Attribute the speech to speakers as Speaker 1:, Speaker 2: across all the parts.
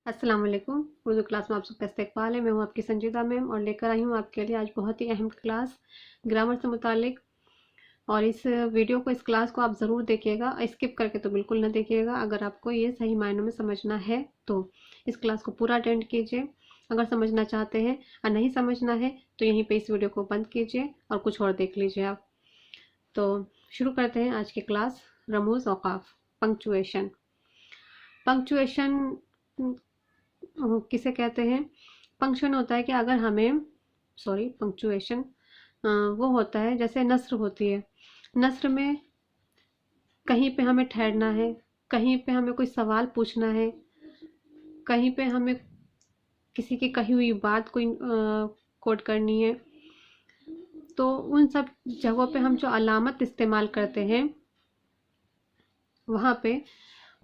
Speaker 1: अस्सलाम वालेकुम। उर्दू क्लास में आप सबका इस्तकबाल है। मैं हूँ आपकी संजीदा मैम और लेकर आई हूँ आपके लिए आज बहुत ही अहम क्लास ग्रामर से मुतालिक। और इस वीडियो को इस क्लास को आप ज़रूर देखिएगा, स्किप करके तो बिल्कुल ना देखिएगा। अगर आपको ये सही मायनों में समझना है तो इस क्लास को पूरा अटेंड कीजिए। अगर समझना चाहते हैं और नहीं समझना है तो यहीं पे इस वीडियो को बंद कीजिए और कुछ और देख लीजिए आप। तो शुरू करते हैं आज की क्लास। रमूज़ औक़ाफ़, पंक्चुएशन। पंक्चुएशन किसे कहते हैं? पंक्चुएशन होता है कि अगर हमें पंक्चुएशन वो होता है जैसे नस्र होती है। नस्र में कहीं पे हमें ठहरना है, कहीं पे हमें कोई सवाल पूछना है, कहीं पे हमें किसी की कही हुई बात कोई कोट करनी है, तो उन सब जगहों पे हम जो अलामत इस्तेमाल करते हैं वहाँ पे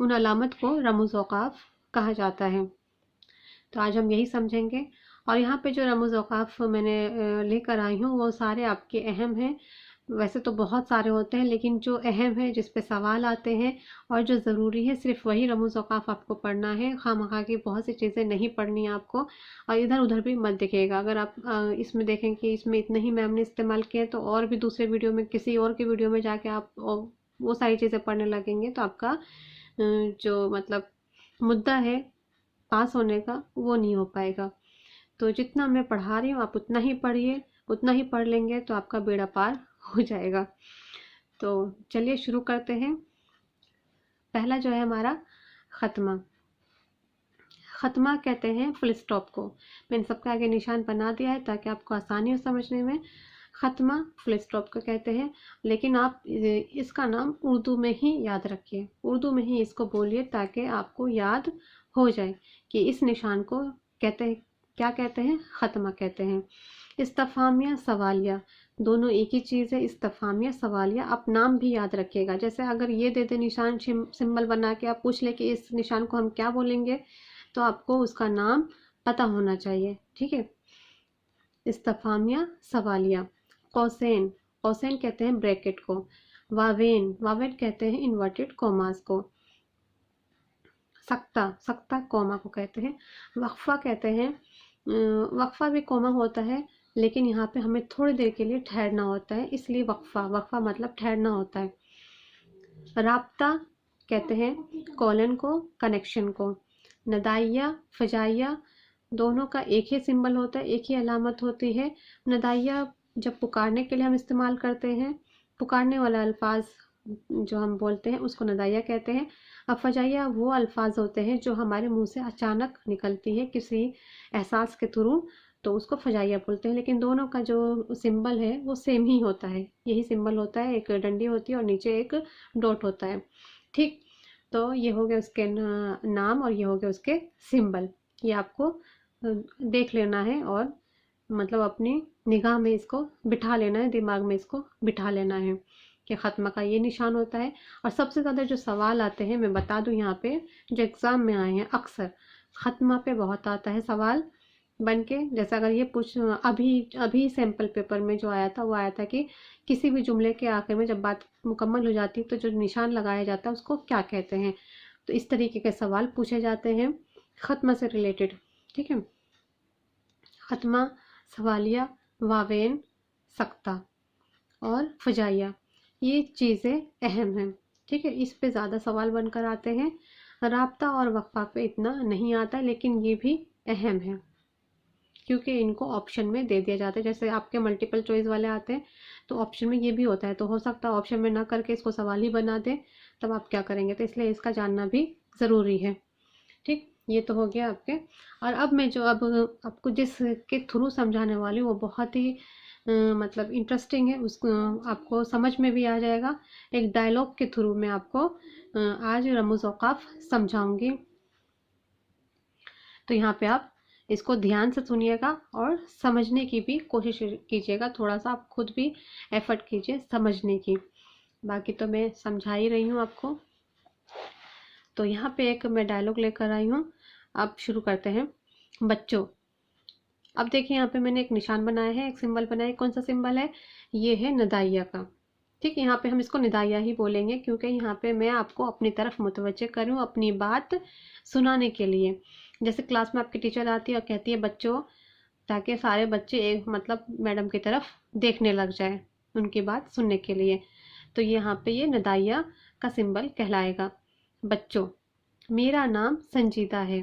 Speaker 1: उन अलामत को रमूज़ औक़ाफ़ कहा जाता है। तो आज हम यही समझेंगे। और यहाँ पे जो रमूज़ औक़ाफ़ मैंने लेकर आई हूँ वो सारे आपके अहम हैं। वैसे तो बहुत सारे होते हैं लेकिन जो अहम है, जिस पे सवाल आते हैं और जो ज़रूरी है, सिर्फ वही रमूज़ औक़ाफ़ आपको पढ़ना है। खामखा की बहुत सी चीज़ें नहीं पढ़नी है आपको। और इधर उधर भी मत देखिएगा। अगर आप इसमें देखें कि इसमें इतने ही मैम ने इस्तेमाल किए तो और भी दूसरे वीडियो में, किसी और की वीडियो में जाके आप वो सारी चीज़ें पढ़ने लगेंगे तो आपका जो मतलब मुद्दा है पास होने का वो नहीं हो पाएगा। तो जितना मैं पढ़ा रही हूँ आप उतना ही पढ़िए, उतना ही पढ़ लेंगे तो आपका बेड़ा पार हो जाएगा। तो चलिए शुरू करते हैं। पहला जो है हमारा ख़त्मा। ख़त्मा कहते हैं फुल स्टॉप को। मैंने सबके आगे निशान बना दिया है ताकि आपको आसानी हो समझने में। ख़त्मा फुल स्टॉप को कहते हैं, लेकिन आप इसका नाम उर्दू में ही याद रखिए। उर्दू में ही इसको बोलिए ताकि आपको याद हो जाए कि इस निशान को कहते हैं, क्या कहते हैं? ख़त्मा कहते हैं। इस्तफ़हामिया सवालिया दोनों एक ही चीज़ है। इस्तफ़हामिया सवालिया आप नाम भी याद रखिएगा। जैसे अगर ये दे दे निशान सिंबल बना के, आप पूछ ले कि इस निशान को हम क्या बोलेंगे, तो आपको उसका नाम पता होना चाहिए। ठीक है। इस्तफ़हामिया सवालिया। कौसैन, कौसैन कहते हैं ब्रैकेट को। वावेन, वावेन कहते हैं इन्वर्टेड कॉमास को। सक्ता, सक्ता कॉमा को कहते हैं। वक्फा कहते हैं, वक्फा भी कॉमा होता है लेकिन यहाँ पे हमें थोड़ी देर के लिए ठहरना होता है, इसलिए वक्फा, वक्फा मतलब ठहरना होता है। राब्ता कहते हैं कॉलन को, कनेक्शन को। नदाइया, फजाइया दोनों का एक ही सिंबल होता है, एक ही अलामत होती है। नदाइया जब पुकारने के लिए हम इस्तेमाल करते हैं, पुकारने वाला अल्फाज जो हम बोलते हैं उसको नदाइया कहते हैं। अब फजाइया वो अल्फाज होते हैं जो हमारे मुंह से अचानक निकलती है किसी एहसास के थ्रू, तो उसको फजाइया बोलते हैं। लेकिन दोनों का जो सिंबल है वो सेम ही होता है, यही सिंबल होता है। एक डंडी होती है और नीचे एक डॉट होता है। ठीक, तो ये हो गया उसके नाम और ये हो गया उसके सिंबल। ये आपको देख लेना है और मतलब अपनी निगाह में इसको बिठा लेना है, दिमाग में इसको बिठा लेना है कि ख़त्मा का ये निशान होता है। और सबसे ज़्यादा जो सवाल आते हैं मैं बता दूं यहाँ पे, जो एग्ज़ाम में आए हैं अक्सर ख़त्मा पे बहुत आता है सवाल बन के। जैसे अगर ये पूछ, अभी अभी सैम्पल पेपर में जो आया था वो आया था कि किसी भी जुमले के आखिर में जब बात मुकम्मल हो जाती है तो जो निशान लगाया जाता है उसको क्या कहते हैं। तो इस तरीके के सवाल पूछे जाते हैं ख़त्मा से रिलेटेड। ठीक है। ख़त्मा, सवालिया, वावेन, सक्ता और फजाइया, ये चीज़ें अहम हैं। ठीक है, इस पे ज़्यादा सवाल बनकर आते हैं। राब्ता और वक्फा पे इतना नहीं आता लेकिन ये भी अहम है क्योंकि इनको ऑप्शन में दे दिया जाता है। जैसे आपके मल्टीपल चॉइस वाले आते हैं तो ऑप्शन में ये भी होता है, तो हो सकता है ऑप्शन में ना करके इसको सवाल ही बना दें, तब आप क्या करेंगे? तो इसलिए इसका जानना भी ज़रूरी है। ठीक, ये तो हो गया आपके। और अब मैं जो अब आपको जिस के थ्रू समझाने वाली हूँ वो बहुत ही मतलब इंटरेस्टिंग है, उसको आपको समझ में भी आ जाएगा। एक डायलॉग के थ्रू मैं आपको आज रमूज़ औक़ाफ़ समझाऊंगी। तो यहाँ पे आप इसको ध्यान से सुनिएगा और समझने की भी कोशिश कीजिएगा। थोड़ा सा आप खुद भी एफर्ट कीजिए समझने की। बाकी तो मैं समझा ही रही हूँ आपको। तो यहाँ पे एक मैं डायलॉग लेकर आई हूँ। अब शुरू करते हैं। बच्चों, अब देखिए यहाँ पे मैंने एक निशान बनाया है, एक सिंबल बनाया है। कौन सा सिंबल है? ये है निदाइया का। ठीक है, यहाँ पे हम इसको निदाइया ही बोलेंगे क्योंकि यहाँ पे मैं आपको अपनी तरफ मुतवज्जे कर रही हूँ, अपनी बात सुनाने के लिए। जैसे क्लास में आपकी टीचर आती है और कहती है बच्चों, ताकि सारे बच्चे एक मतलब मैडम की तरफ देखने लग जाए उनकी बात सुनने के लिए, तो यहाँ पे ये निदाइया का सिंबल कहलाएगा। बच्चों, मेरा नाम संजीदा है।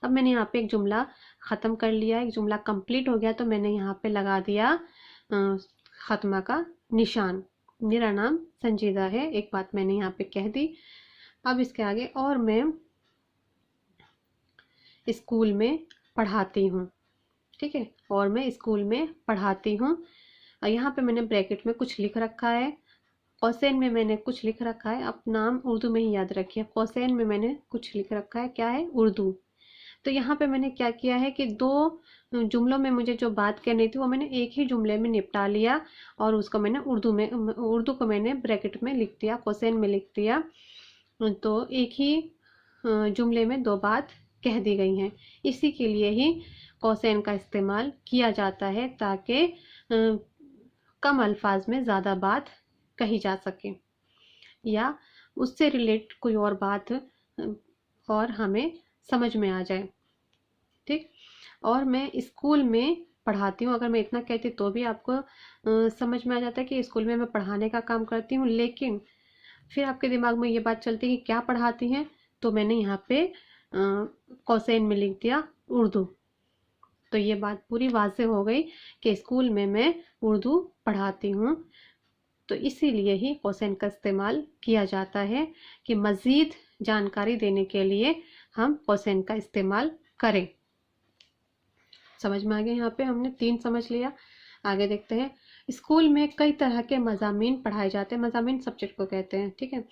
Speaker 1: अब मैंने यहाँ पे एक जुमला ख़त्म कर लिया, एक जुमला कंप्लीट हो गया, तो मैंने यहाँ पे लगा दिया ख़त्मा का निशान। मेरा नाम संजीदा है, एक बात मैंने यहाँ पे कह दी। अब इसके आगे, और मैं स्कूल में पढ़ाती हूँ। ठीक है, और मैं स्कूल में पढ़ाती हूँ। यहाँ पे मैंने ब्रैकेट में कुछ लिख रखा है, कौसेन में मैंने कुछ लिख रखा है। आप नाम उर्दू में ही याद रखिए, कौसेन में मैंने कुछ लिख रखा है, क्या है, उर्दू। तो यहाँ पे मैंने क्या किया है कि दो जुमलों में मुझे जो बात करनी थी वो मैंने एक ही जुमले में निपटा लिया, और उसको मैंने उर्दू को मैंने ब्रैकेट में लिख दिया, कौसेन में लिख दिया। तो एक ही जुमले में दो बात कह दी गई हैं। इसी के लिए ही कौसेन का इस्तेमाल किया जाता है, ताकि कम अल्फाज में ज़्यादा बात कही जा सके, या उससे रिलेट कोई और बात और हमें समझ में आ जाए। ठीक, और मैं स्कूल में पढ़ाती हूँ, अगर मैं इतना कहती तो भी आपको समझ में आ जाता है कि स्कूल में मैं पढ़ाने का काम करती हूँ। लेकिन फिर आपके दिमाग में ये बात चलती है कि क्या पढ़ाती हैं, तो मैंने यहाँ पे कौसेन में लिख दिया उर्दू। तो ये बात पूरी वाज़ेह हो गई कि स्कूल में मैं उर्दू पढ़ाती हूँ। तो इसीलिए ही कौसेन का इस्तेमाल किया जाता है कि मज़ीद जानकारी देने के लिए हम कौसेन का इस्तेमाल करें। समझ में आ गया? यहाँ पे हमने 3 समझ लिया। आगे देखते हैं। स्कूल में कई तरह के मज़ामीन पढ़ाए जाते हैं, मज़ामीन सब्जेक्ट को कहते हैं। ठीक है,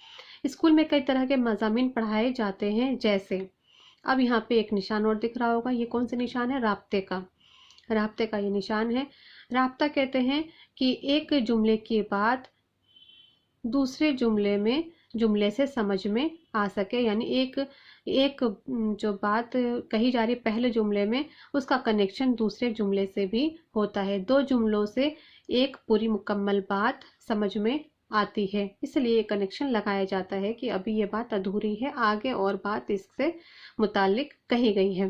Speaker 1: स्कूल में कई तरह के मज़ामीन पढ़ाए जाते हैं, जैसे अब यहाँ पे एक निशान और दिख रहा होगा, ये कौन सा निशान है, राब्ते का। राब्ते का ये निशान है। राब्ता कहते हैं कि एक जुमले की बात दूसरे जुमले से समझ में आ सके, यानी एक जो बात कही जा रही है पहले जुमले में, उसका कनेक्शन दूसरे जुमले से भी होता है। दो जुमलों से एक पूरी मुकम्मल बात समझ में आती है, इसलिए ये कनेक्शन लगाया जाता है कि अभी ये बात अधूरी है, आगे और बात इससे मुतालिक कही गई है।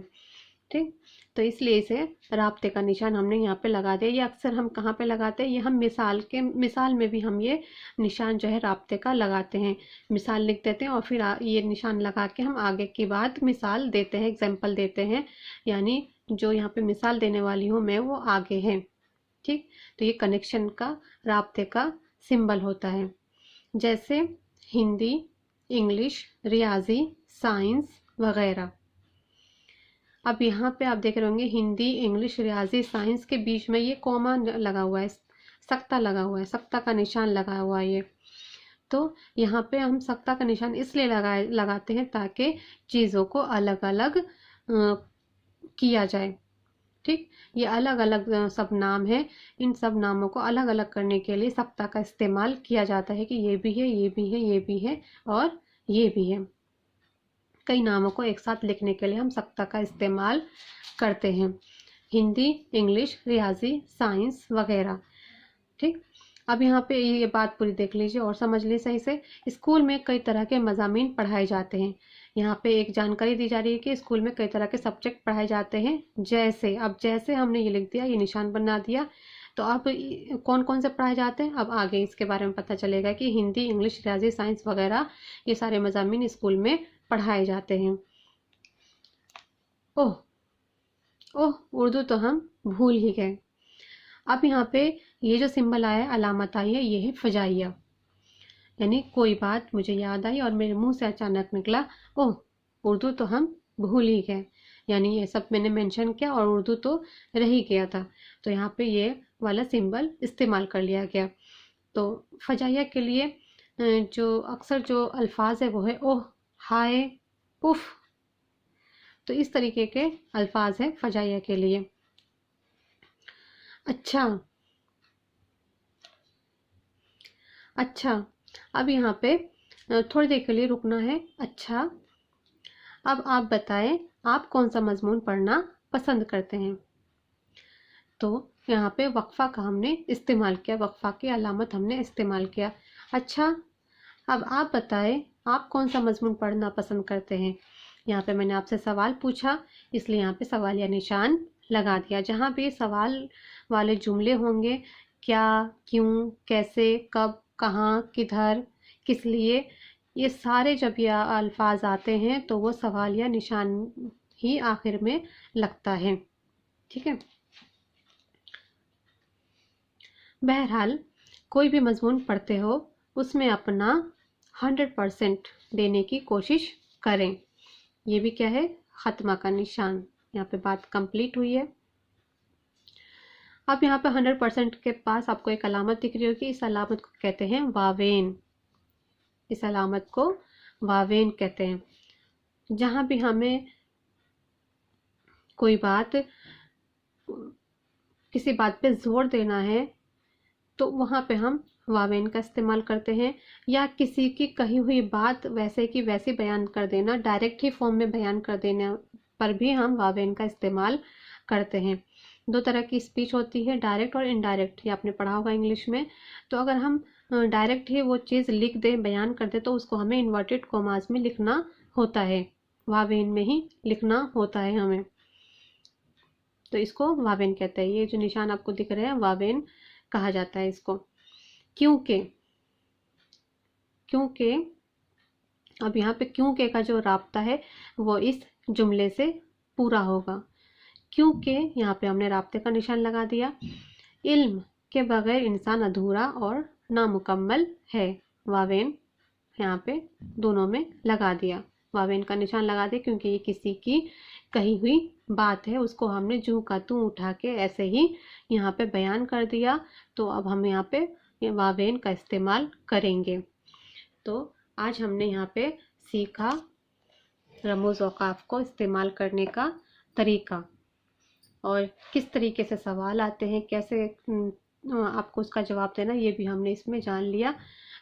Speaker 1: ठीक, तो इसलिए इसे राब्ते का निशान हमने यहाँ पे लगा दिया। ये अक्सर हम कहाँ पे लगाते हैं, ये हम मिसाल में भी हम ये निशान जो है राब्ते का लगाते हैं। मिसाल लिख देते हैं और फिर ये निशान लगा के हम आगे की बात मिसाल देते हैं, एग्जाम्पल देते हैं, यानी जो यहाँ पे मिसाल देने वाली हूँ मैं वो आगे है। ठीक, तो ये कनेक्शन का राब्ते का सिंबल होता है। जैसे हिंदी, इंग्लिश, रियाजी, साइंस वगैरह। अब यहाँ पे आप देख रहे होंगे हिंदी, इंग्लिश, रियाजी, साइंस के बीच में ये कॉमा लगा हुआ है, सख्ता लगा हुआ है, सख्ता का निशान लगा हुआ है ये। तो यहाँ पे हम सख्ता का निशान इसलिए लगाते हैं ताकि चीज़ों को अलग अलग किया जाए। ठीक, ये अलग अलग सब नाम है, इन सब नामों को अलग अलग करने के लिए सख्ता का इस्तेमाल किया जाता है कि ये भी है, ये भी है, ये भी है और ये भी है। कई नामों को एक साथ लिखने के लिए हम सख्ता का इस्तेमाल करते हैं। हिंदी, इंग्लिश, रियाजी, साइंस वगैरह। ठीक, अब यहाँ पे ये बात पूरी देख लीजिए और समझ लीजिए सही से। स्कूल में कई तरह के मज़ामीन पढ़ाए जाते हैं। यहाँ पे एक जानकारी दी जा रही है कि स्कूल में कई तरह के सब्जेक्ट पढ़ाए जाते हैं, जैसे अब जैसे हमने ये लिख दिया, ये निशान बना दिया, तो अब कौन कौन से पढ़ाए जाते हैं अब आगे इसके बारे में पता चलेगा कि हिंदी, इंग्लिश, रियाजी, साइंस वगैरह ये सारे मज़ामीन स्कूल में पढ़ाए जाते हैं। ओह ओह, उर्दू तो हम भूल ही गए। अब यहाँ पे ये जो सिंबल आया है, अलामत आई है, ये है फजाइया, यानी कोई बात मुझे याद आई और मेरे मुंह से अचानक निकला, ओह उर्दू तो हम भूल ही गए, यानी ये सब मैंने मेंशन किया और उर्दू तो रह ही गया था, तो यहाँ पे ये वाला सिंबल इस्तेमाल कर लिया गया। तो फजाइया के लिए जो अक्सर जो अल्फाज है वो है ओह, हाय, उफ। तो इस तरीके के अल्फाज है फजाइया के लिए। अच्छा अच्छा, अब यहाँ पे थोड़ी देर के लिए रुकना है। अच्छा, अब आप बताएं आप कौन सा मजमून पढ़ना पसंद करते हैं। तो यहाँ पे वक्फा का हमने इस्तेमाल किया, वक्फा की अलामत हमने इस्तेमाल किया। अच्छा, अब आप बताएं आप कौन सा मजमून पढ़ना पसंद करते हैं। यहाँ पे मैंने आपसे सवाल पूछा, इसलिए यहाँ पे सवालिया निशान लगा दिया। जहाँ भी सवाल वाले जुमले होंगे, क्या, क्यों, कैसे, कब, कहाँ, किधर, किस लिए, ये सारे जब ये अल्फाज आते हैं तो वो सवालिया निशान ही आखिर में लगता है। ठीक है। बहरहाल कोई भी मजमून पढ़ते हो उसमें अपना 100% देने की कोशिश करें। ये भी क्या है, खत्मा का निशान। यहाँ पे बात कंप्लीट हुई है। अब यहाँ पे 100% के पास आपको एक अलामत दिख रही होगी, इस अलामत को कहते हैं वावेन। इस अलामत को वावेन कहते हैं। जहां भी हमें कोई बात, किसी बात पे जोर देना है तो वहां पे हम वावेन का इस्तेमाल करते हैं, या किसी की कही हुई बात वैसे की वैसी बयान कर देना, डायरेक्ट ही फॉर्म में बयान कर देने पर भी हम वावेन का इस्तेमाल करते हैं। दो तरह की स्पीच होती है, डायरेक्ट और इनडायरेक्ट, ये आपने पढ़ा होगा इंग्लिश में। तो अगर हम डायरेक्ट ही वो चीज़ लिख दें, बयान कर दे, तो उसको हमें इन्वर्टेड कॉमास में लिखना होता है, वावेन में ही लिखना होता है हमें। तो इसको वावेन कहते हैं। ये जो निशान आपको दिख रहे हैं वावेन कहा जाता है इसको। क्योंकि क्योंकि अब यहाँ पे क्योंकि का जो राब्ता है वो इस जुमले से पूरा होगा। क्योंकि यहाँ पे हमने राब्ते का निशान लगा दिया। इल्म के बगैर इंसान अधूरा और नामुकम्मल है। वावेन यहाँ पे दोनों में लगा दिया, वावेन का निशान लगा दिया, क्योंकि ये किसी की कही हुई बात है, उसको हमने जू का तू उठा के ऐसे ही यहाँ पे बयान कर दिया। तो अब हम यहाँ पे वावेन का इस्तेमाल करेंगे। तो आज हमने यहाँ पे सीखा रमूज़ औक़ाफ़ को इस्तेमाल करने का तरीका, और किस तरीके से सवाल आते हैं, कैसे आपको उसका जवाब देना, ये भी हमने इसमें जान लिया।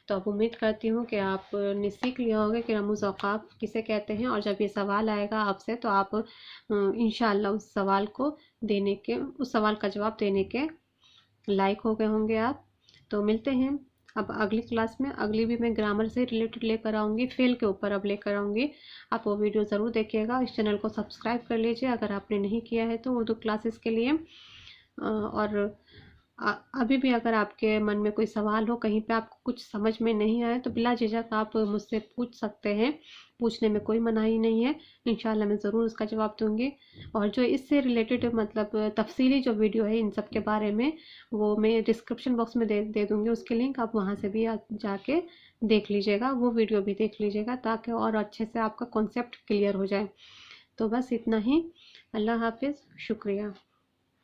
Speaker 1: तो अब उम्मीद करती हूँ कि आपने सीख लिया होगा कि रमूज़ औक़ाफ़ किसे कहते हैं, और जब ये सवाल आएगा आपसे तो आप इंशाअल्लाह उस सवाल को देने के, उस सवाल का जवाब देने के लायक हो गए होंगे आप। तो मिलते हैं अब अगली क्लास में। अगली भी मैं ग्रामर से रिलेटेड लेकर आऊँगी, फेल के ऊपर अब लेकर आऊँगी। आप वो वीडियो ज़रूर देखिएगा। इस चैनल को सब्सक्राइब कर लीजिए अगर आपने नहीं किया है तो, उर्दू क्लासेस के लिए। और अभी भी अगर आपके मन में कोई सवाल हो, कहीं पे आपको कुछ समझ में नहीं आए, तो बिला झिझक आप मुझसे पूछ सकते हैं। पूछने में कोई मनाही नहीं है, इंशाल्लाह मैं ज़रूर उसका जवाब दूंगी। और जो इससे रिलेटेड मतलब तफसीली जो वीडियो है इन सब के बारे में, वो मैं डिस्क्रिप्शन बॉक्स में दे दूंगी उसके लिंक। आप वहाँ से भी जाके देख लीजिएगा, वो वीडियो भी देख लीजिएगा, ताकि और अच्छे से आपका कॉन्सेप्ट क्लियर हो जाए। तो बस इतना ही। अल्लाह हाफिज़, शुक्रिया।